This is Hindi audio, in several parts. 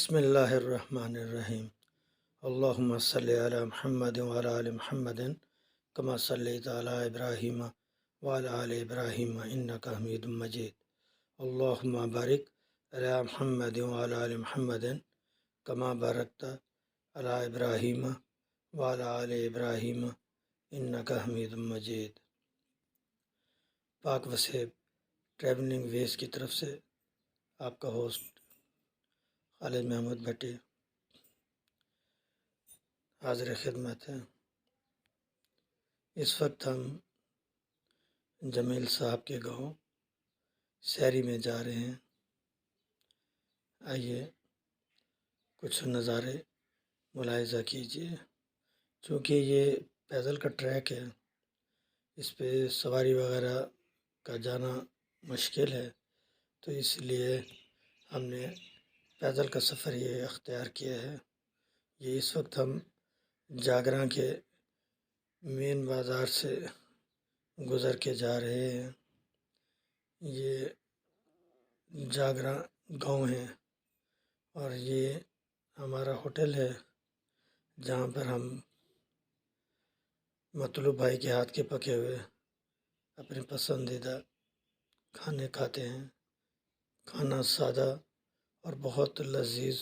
बिस्मिल्लाहिर्रहमानिर्रहीम। अल्लाहुम्मा सल्लि अला मुहम्मद व अला आलि मुहम्मद कमा सल्लैता अला इब्राहीम व अला आलि इब्राहीम इन्नका हमीदुम मजीद। अल्लाहुम्मा बारिक अला मुहम्मद व अला आलि मुहम्मद कमा बारकता अला इब्राहीम व अला आलि इब्राहीम इन्नका हमीदुम मजीद। पाक वसेब ट्रैवलिंग वेज की तरफ से आपका होस्ट खालिद महमूद भट्टी हाजिर खिदमत है। इस वक्त हम जमील साहब के गांव शहरी में जा रहे हैं। आइए कुछ नज़ारे मुलाहिज़ा कीजिए। चूँकि ये पैदल का ट्रैक है, इस पे सवारी वगैरह का जाना मुश्किल है, तो इसलिए हमने पैदल का सफ़र ये अख्तियार किया है। ये इस वक्त हम जागरा के मेन बाज़ार से गुज़र के जा रहे हैं। ये जागरा गांव है और ये हमारा होटल है जहाँ पर हम मतलूब भाई के हाथ के पके हुए अपने पसंदीदा खाने खाते हैं। खाना सादा और बहुत लजीज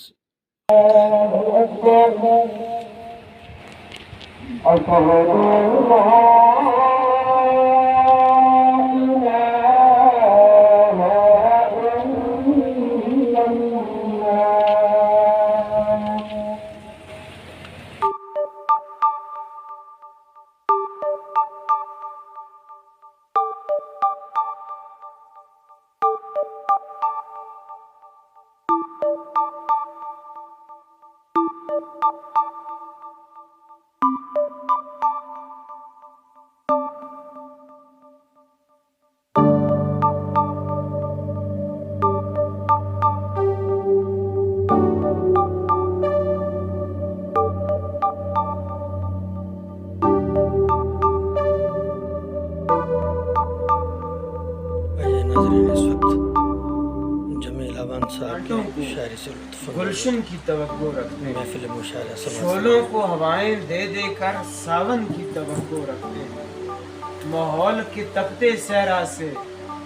गुलशन की तवक्को रखते हैं, शोलों को हवाएं दे देकर सावन की तवक्को रखते हैं। माहौल के तपते सहरा से,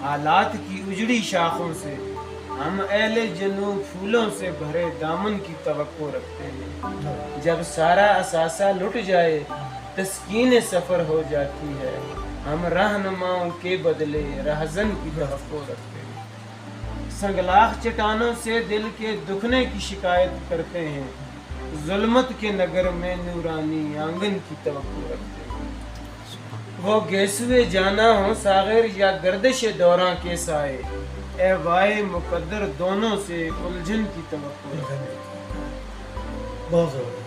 हालात की उजड़ी शाखों से, हम अहले जनू फूलों से भरे दामन की तवक्को रखते हैं। जब सारा असासा लुट जाए तस्कीन सफर हो जाती है, हम रहनुमाओं के बदले रहजन की तवक्को रखते हैं। संगलाख चट्टानों से दिल के दुखने की शिकायत करते हैं, जुल्मत के नगर में नूरानी आंगन की तवक्को रखते हैं। वो गेसुए जाना हो सागर या गर्दिश दौरां के साए, ए वाए मुकद्दर दोनों से उलझन की तवक्को रखते हैं। बहुत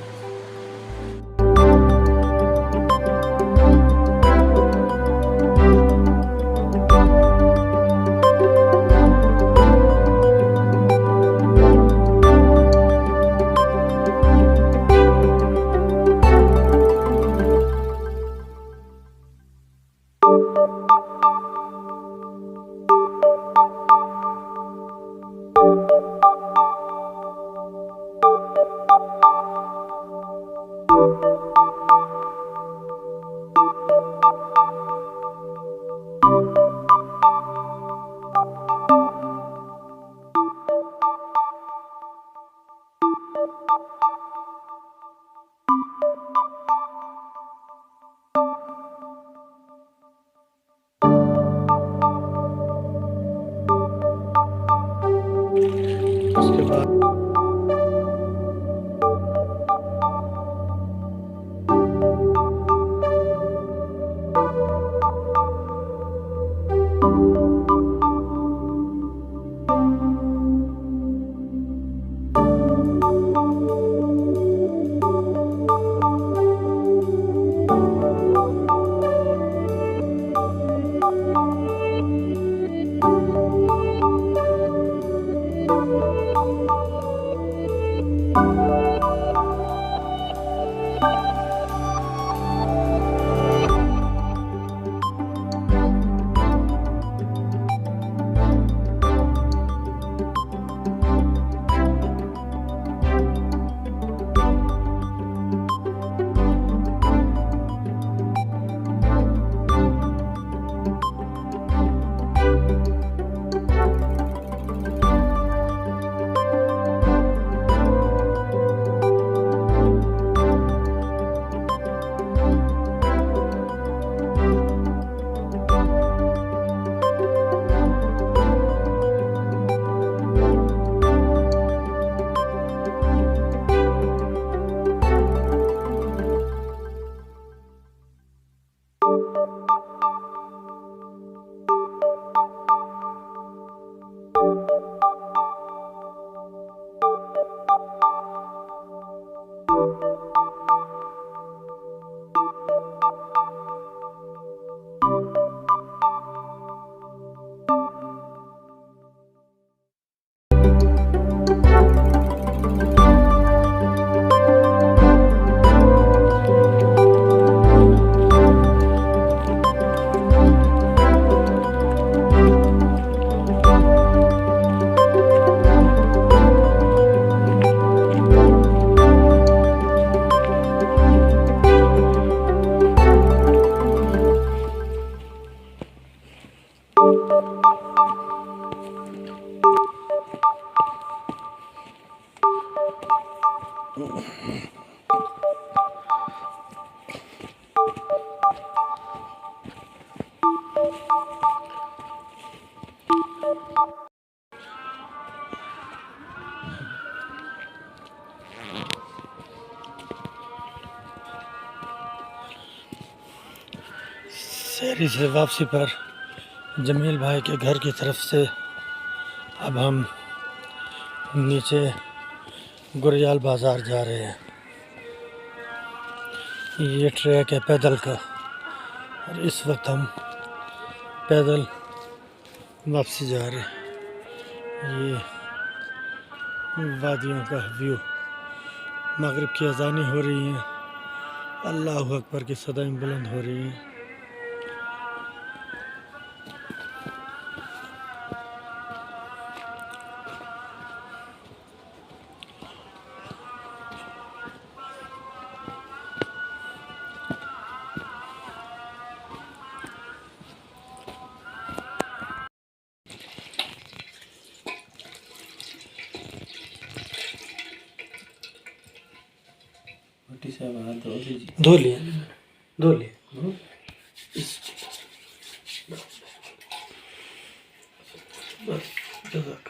उसके बाद शहरी से वापसी पर जमील भाई के घर की तरफ से अब हम नीचे गुरियाल बाज़ार जा रहे हैं। ये ट्रैक है पैदल का और इस वक्त हम पैदल वापसी जा रहे हैं। ये वादियों का व्यू, मगरिब की अज़ानें हो रही हैं, अल्लाहु अकबर की सदाएं बुलंद हो रही हैं। धो लिए धो लिए बस जज़ाक